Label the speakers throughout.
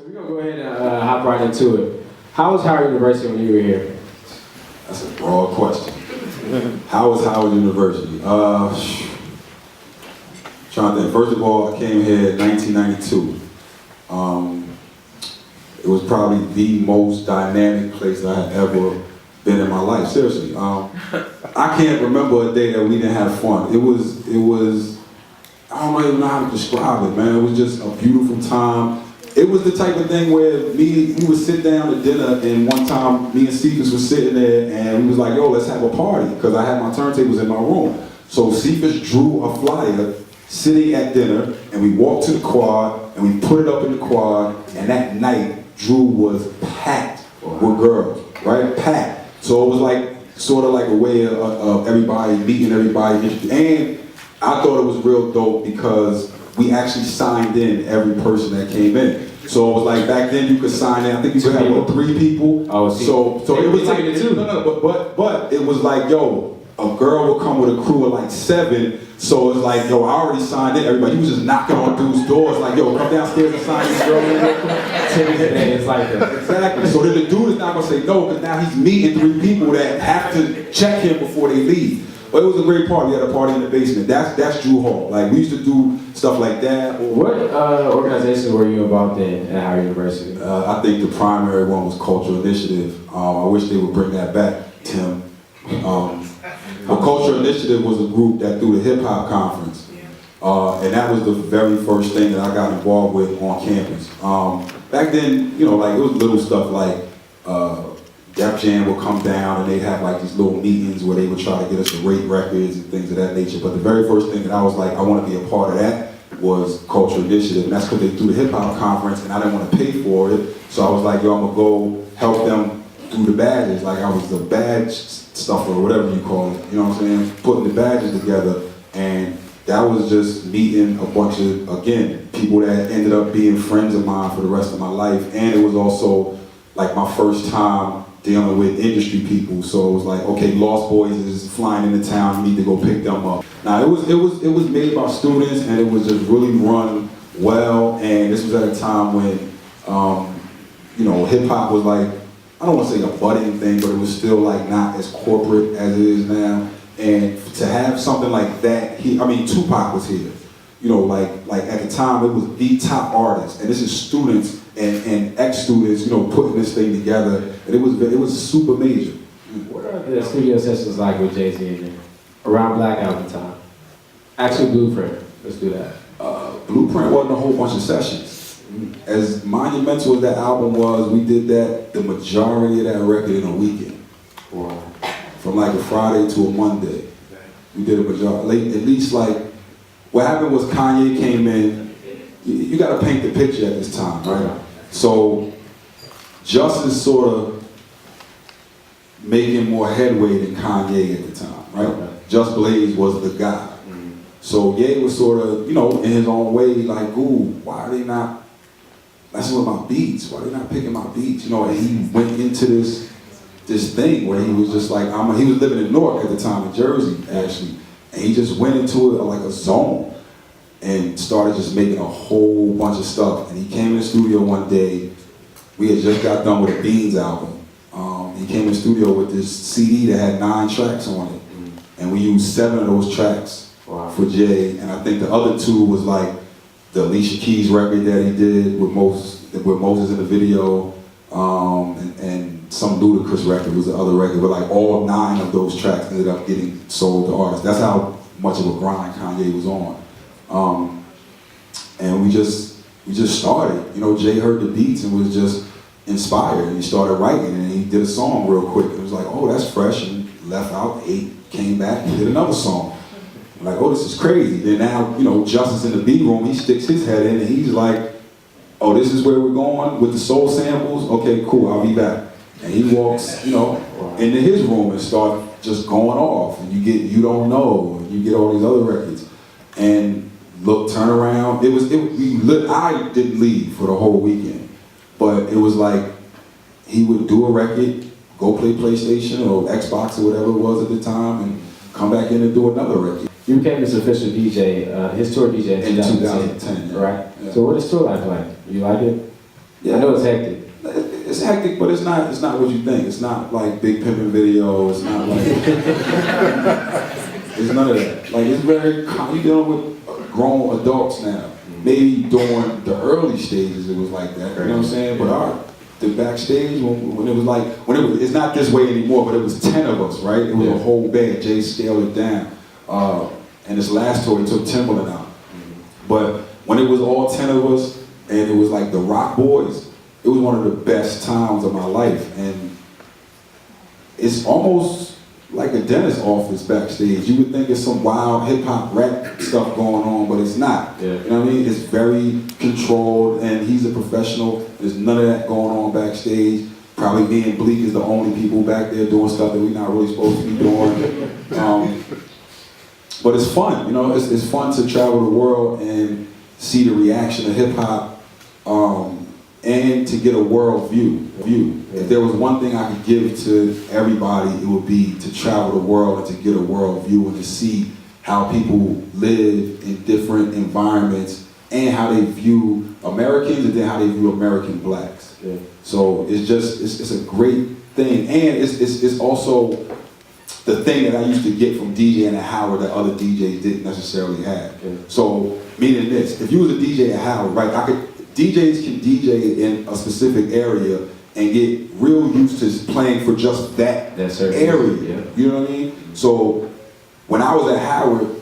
Speaker 1: So we're going to go ahead and hop right into it. How was Howard University when you were here?
Speaker 2: That's a broad question. How was Howard University? Trying to think. First of all, I came here in 1992. It was probably the most dynamic place I had ever been in my life. Seriously. I can't remember a day that we didn't have fun. It was, I don't even know how to describe it, man. It was just a beautiful time. It was the type of thing where we would sit down to dinner, and one time me and Cephas was sitting there and we was like, yo, let's have a party, because I had my turntables in my room. So Cephas drew a flyer sitting at dinner, and we walked to the quad and we put it up in the quad, and that night Drew was packed with girls, right? Packed. So it was like, sort of like a way of everybody meeting everybody. And I thought it was real dope because we actually signed in every person that came in. So it was like back then you could sign in. I think you could have 3 people.
Speaker 1: Oh,
Speaker 2: so it was like but it was like, yo, a girl would come with a crew of like 7. So it was like, yo, I already signed in everybody. You was just knocking on dudes' doors like, yo, come downstairs and sign this girl in.
Speaker 1: It's like that.
Speaker 2: Exactly. So then the dude is not gonna say no, because now he's meeting 3 people that have to check him before they leave. But it was a great party. We had a party in the basement. That's Drew Hall. Like, we used to do stuff like that.
Speaker 1: What organizations were you involved in at Howard University?
Speaker 2: I think the primary one was Cultural Initiative. I wish they would bring that back, Tim. But Cultural Initiative was a group that threw the hip hop conference. And that was the very first thing that I got involved with on campus. Back then, you know, like, it was little stuff like Def Jam would come down and they'd have like these little meetings where they would try to get us to rate records and things of that nature. But the very first thing that I was like, I want to be a part of that was Cultural Initiative. And that's because they threw the hip hop conference and I didn't want to pay for it. So I was like, yo, I'm gonna go help them do the badges. Like, I was the badge stuffer or whatever you call it. You know what I'm saying? Putting the badges together. And that was just meeting a bunch of, again, people that ended up being friends of mine for the rest of my life. And it was also like my first time dealing with industry people. So it was like, okay, Lost Boys is flying into town, you need to go pick them up. Now it was made by students, and it was just really run well. And this was at a time when, you know, hip hop was like, I don't want to say a budding thing, but it was still like not as corporate as it is now. And to have something like that, I mean, Tupac was here. You know, like at the time, it was the top artist, and this is students and ex-students, you know, putting this thing together, and it was super major.
Speaker 1: What are the studio sessions like with Jay-Z in there? Around Blackout time? Actually, Blueprint. Let's do that.
Speaker 2: Blueprint wasn't a whole bunch of sessions. As monumental as that album was, we did that, the majority of that record in a weekend.
Speaker 1: Wow.
Speaker 2: From like a Friday to a Monday. We did a majority, at least like, what happened was Kanye came in. You got to paint the picture at this time, right? So Justice sort of making more headway than Kanye at the time, right? Just Blaze was the guy. So Ye was sort of, you know, in his own way, like, ooh, why are they not messing with my beats? Why are they not picking my beats? You know, and he went into this thing where he was just like, he was living in Newark at the time, in Jersey, actually. And he just went into it like a zone and started just making a whole bunch of stuff. And he came in the studio one day. We had just got done with a Beans album. He came in the studio with this CD that had 9 tracks on it. And we used 7 of those tracks for Jay. And I think the other 2 was like the Alicia Keys record that he did with Moses in the video. And some Ludacris record was the other record. But like all 9 of those tracks ended up getting sold to artists. That's how much of a grind Kanye was on. And we just started. You know, Jay heard the beats and was just inspired, and he started writing, and he did a song real quick. It was like, oh, that's fresh, and left out 8, came back and did another song. I'm like, oh, this is crazy. Then now, you know, Justice in the beat room, he sticks his head in, and he's like, oh, this is where we're going with the soul samples? Okay, cool, I'll be back. And he walks, you know, into his room and start just going off, and you get You Don't Know, and you get all these other records. And look, turn around. I didn't leave for the whole weekend, but it was like he would do a record, go play PlayStation or Xbox or whatever it was at the time, and come back in and do another record.
Speaker 1: You became his official DJ, his tour DJ in 2010,
Speaker 2: yeah.
Speaker 1: right?
Speaker 2: Yeah.
Speaker 1: So what is tour life like? You like it? I know it's hectic.
Speaker 2: It's hectic, but it's not what you think. It's not like Big Pimpin' Video. It's not like it's none of that. Like it's very you dealing with grown adults now. Maybe during the early stages it was like that. You know what I'm saying? But the backstage when it was like it's not this way anymore. But it was 10 of us, right? It was a whole band. Jay scaled it down. And this last tour he took Timbaland out. But when it was all 10 of us and it was like the Rock Boys, it was one of the best times of my life. And it's almost like a dentist office backstage. You would think it's some wild hip-hop rap stuff going on, but it's not.
Speaker 1: Yeah.
Speaker 2: You know what I mean? It's very controlled, and he's a professional. There's none of that going on backstage. Probably me and Bleak is the only people back there doing stuff that we're not really supposed to be doing. But it's fun, you know? It's fun to travel the world and see the reaction of hip-hop, and to get a world view. If there was one thing I could give to everybody, it would be to travel the world and to get a world view and to see how people live in different environments and how they view Americans and then how they view American blacks.
Speaker 1: Yeah.
Speaker 2: So it's a great thing, and it's also the thing that I used to get from DJing at Howard that other DJs didn't necessarily have. Yeah. So meaning this, if you was a DJ at Howard, right, DJs can DJ in a specific area and get real used to playing for just that area. Yeah. You know what I mean? So when I was at Howard,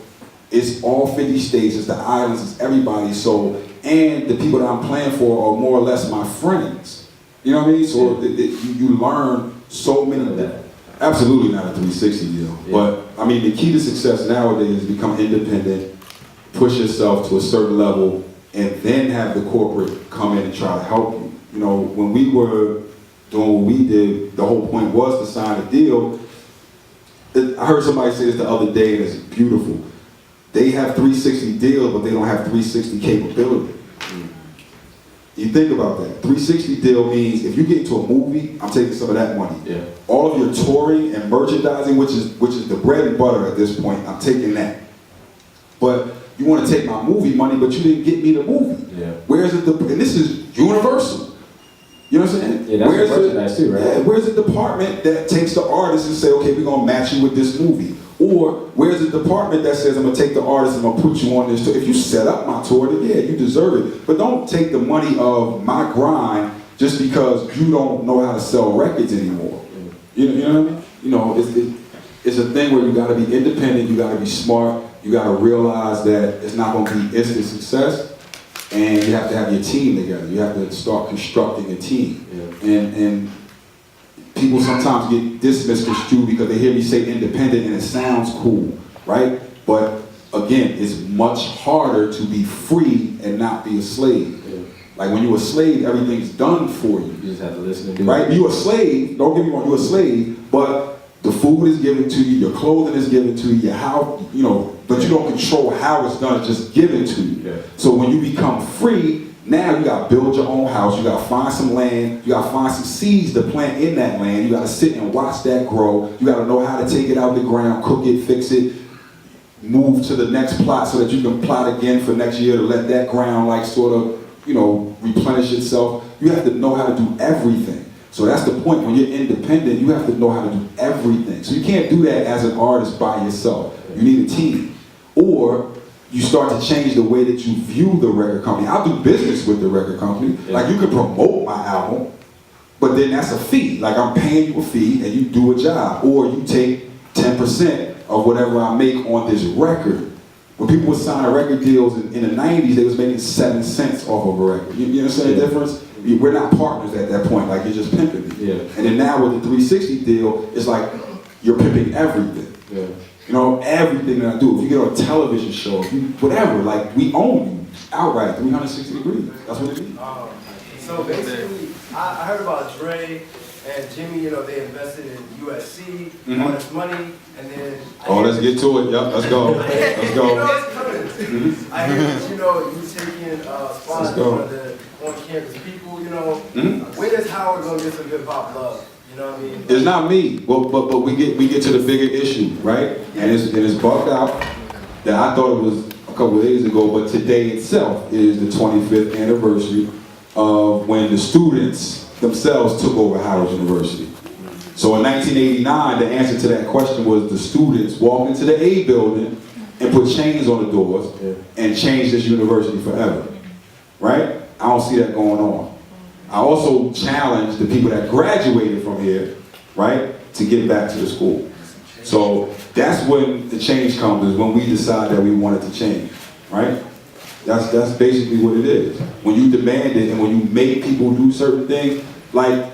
Speaker 2: it's all 50 states, it's the islands, it's everybody. So, and the people that I'm playing for are more or less my friends. You know what I mean? So you learn so many of that. Absolutely not a 360 deal. Yeah. But I mean, the key to success nowadays is become independent, push yourself to a certain level, and then have the corporate come in and try to help you. You know, when we were doing what we did, the whole point was to sign a deal. I heard somebody say this the other day, and it's beautiful. They have 360 deals, but they don't have 360 capability. You think about that. 360 deal means if you get into a movie, I'm taking some of that money. Yeah. All of your touring and merchandising, which is the bread and butter at this point, I'm taking that. But you want to take my movie money, but you didn't get me the movie. Yeah. Where's it? And this is Universal. You know what I'm saying?
Speaker 1: Yeah, that's merchandise too, right?
Speaker 2: Yeah, where's the department that takes the artist and say, okay, we're gonna match you with this movie? Or where's the department that says, I'm gonna take the artist and I'm gonna put you on this tour? If you set up my tour, then yeah, you deserve it. But don't take the money of my grind just because you don't know how to sell records anymore. You know what I mean? You know, it's a thing where you gotta be independent, you gotta be smart, you gotta realize that it's not gonna be instant success. And you have to have your team together. You have to start constructing a team. Yeah. And people sometimes get misconstrued because they hear me say independent and it sounds cool, right? But again, it's much harder to be free and not be a slave. Yeah. Like when you're a slave, everything's done for you.
Speaker 1: You just have to listen and do it.
Speaker 2: Right? You're a slave, don't get me wrong, you're a slave, but the food is given to you, your clothing is given to you, but you don't control how it's done, it's just given to you. Yeah. So when you become free, now you gotta build your own house, you gotta find some land, you gotta find some seeds to plant in that land, you gotta sit and watch that grow, you gotta know how to take it out of the ground, cook it, fix it, move to the next plot so that you can plot again for next year to let that ground replenish itself. You have to know how to do everything. So that's the point. When you're independent, you have to know how to do everything. So you can't do that as an artist by yourself. You need a team. Or you start to change the way that you view the record company. I'll do business with the record company. Yeah. Like you can promote my album, but then that's a fee. Like I'm paying you a fee and you do a job. Or you take 10% of whatever I make on this record. When people would sign record deals in the 90s, they was making 7 cents off of a record. You understand the difference? We're not partners at that point, like you're just pimping me. Yeah. And then now with the 360 deal, it's like you're pimping everything. Yeah. You know, everything that I do. If you get on a television show, whatever, like we own you outright, 360 degrees. That's what it means.
Speaker 3: So basically, I heard about Dre and Jimmy, they invested in USC, all this money, and then...
Speaker 2: let's get to it. Yep, let's go. Let's go.
Speaker 3: I hear that, you taking sponsors for the on-campus people, When is Howard going to get some hip-hop love? You know what I mean?
Speaker 2: It's not me, but we get to the bigger issue, right? Yeah. And it's bugged out that I thought it was a couple of days ago, but today itself is the 25th anniversary of when the students themselves took over Howard University. So in 1989, the answer to that question was the students walked into the A building and put chains on the doors and changed this university forever, right? I don't see that going on. I also challenge the people that graduated from here, right, to get back to the school. So that's when the change comes, is when we decide that we want it to change, right? That's basically what it is. When you demand it and when you make people do certain things, like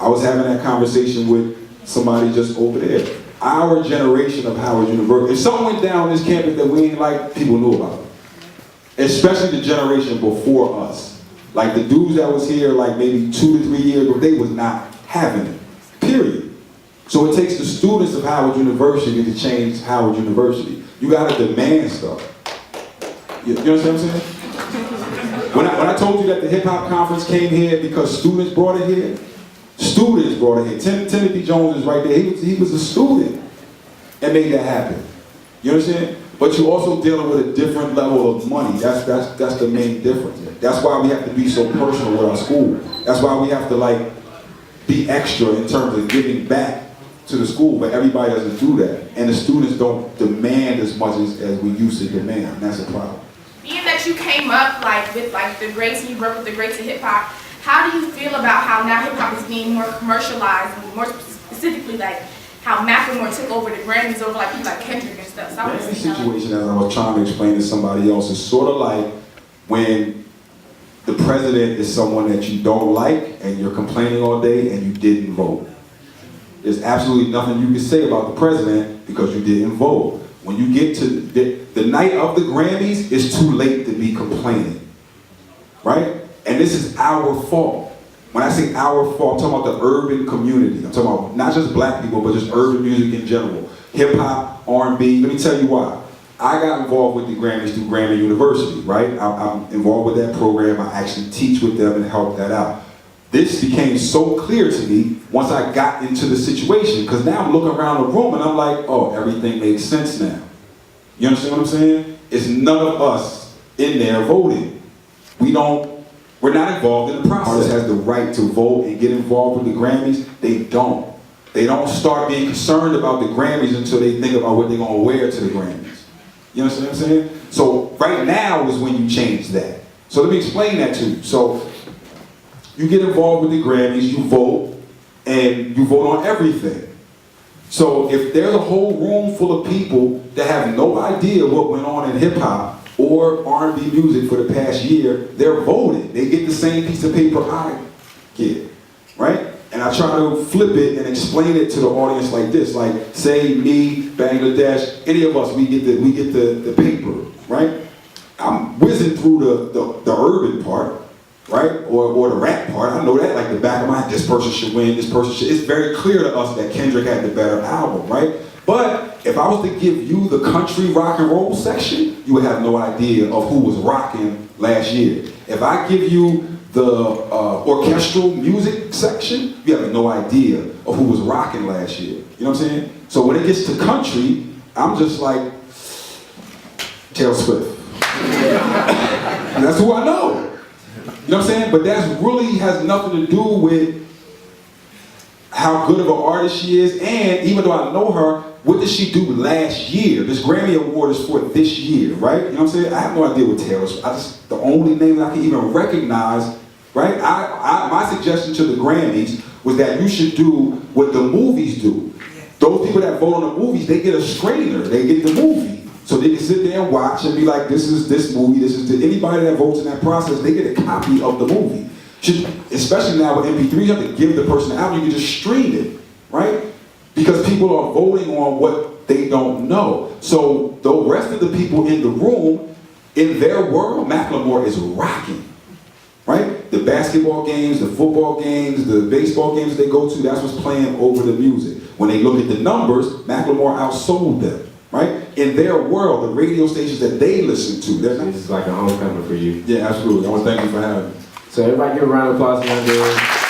Speaker 2: I was having that conversation with somebody just over there. Our generation of Howard University, if something went down on this campus that we ain't like, people knew about it. Especially the generation before us. Like the dudes that was here like maybe 2 to 3 years ago, they was not having it, period. So it takes the students of Howard University to change Howard University. You gotta demand stuff. You understand what I'm saying? When I told you that the hip hop conference came here because students brought it here, students brought it here. Timothy Jones is right there. He was a student and made that happen. You understand? But you're also dealing with a different level of money. That's the main difference. That's why we have to be so personal with our school. That's why we have to like be extra in terms of giving back to the school, but everybody doesn't do that. And the students don't demand as much as we used to demand, and that's a problem.
Speaker 4: Being that you came up like with like the greats and you broke with the greats of hip hop, how do you feel about how now hip hop is being more commercialized and more specifically like how Macklemore took over the Grammys over like people like Kendrick and stuff? So
Speaker 2: The situation, as I was trying to explain to somebody else, is sort of like when the president is someone that you don't like and you're complaining all day and you didn't vote. There's absolutely nothing you can say about the president because you didn't vote. When you get to the night of the Grammys, it's too late to be complaining, right? And this is our fault. When I say our fault, I'm talking about the urban community. I'm talking about not just black people, but just urban music in general. Hip hop, R&B. Let me tell you why. I got involved with the Grammys through Grammy University, right? I'm involved with that program. I actually teach with them and help that out. This became so clear to me once I got into the situation, because now I'm looking around the room and I'm like, oh, everything makes sense now. You understand what I'm saying? It's none of us in there voting. We're not involved in the process. Artists has the right to vote and get involved with the Grammys. They don't. They don't start being concerned about the Grammys until they think about what they're gonna wear to the Grammys. You understand what I'm saying? So right now is when you change that. So let me explain that to you. So you get involved with the Grammys, you vote, and you vote on everything. So if there's a whole room full of people that have no idea what went on in hip hop or R&B music for the past year, they're voting. They get the same piece of paper I get, right? And I try to flip it and explain it to the audience like this, like say me, Bangladesh, any of us, we get the paper, right? I'm whizzing through the urban part, right? Or the rap part. I know that like the back of my head, this person should win, this person should. It's very clear to us that Kendrick had the better album, right? But if I was to give you the country rock and roll section, you would have no idea of who was rocking last year. If I give you the orchestral music section, you have no idea of who was rocking last year. You know what I'm saying? So when it gets to country, I'm just like, Taylor Swift. And that's who I know. You know what I'm saying? But that really has nothing to do with how good of an artist she is, and even though I know her, what did she do last year? This Grammy Award is for this year, right? You know what I'm saying? I have no idea what Taylor Swift. The only name that I can even recognize, right? My suggestion to the Grammys was that you should do what the movies do. Those people that vote on the movies, they get a screener, they get the movie. So they can sit there and watch and be like, this is this movie, this is this. Anybody that votes in that process, they get a copy of the movie. Especially now with MP3, you have to give the person the album, you can just stream it, right? Because people are voting on what they don't know. So the rest of the people in the room, in their world, Macklemore is rocking, right? The basketball games, the football games, the baseball games they go to, that's what's playing over the music. When they look at the numbers, Macklemore outsold them, right? In their world, the radio stations that they listen to,
Speaker 1: This is like a homecoming for you.
Speaker 2: Yeah, absolutely. I want to thank you for having me.
Speaker 1: So everybody give a round of applause for that.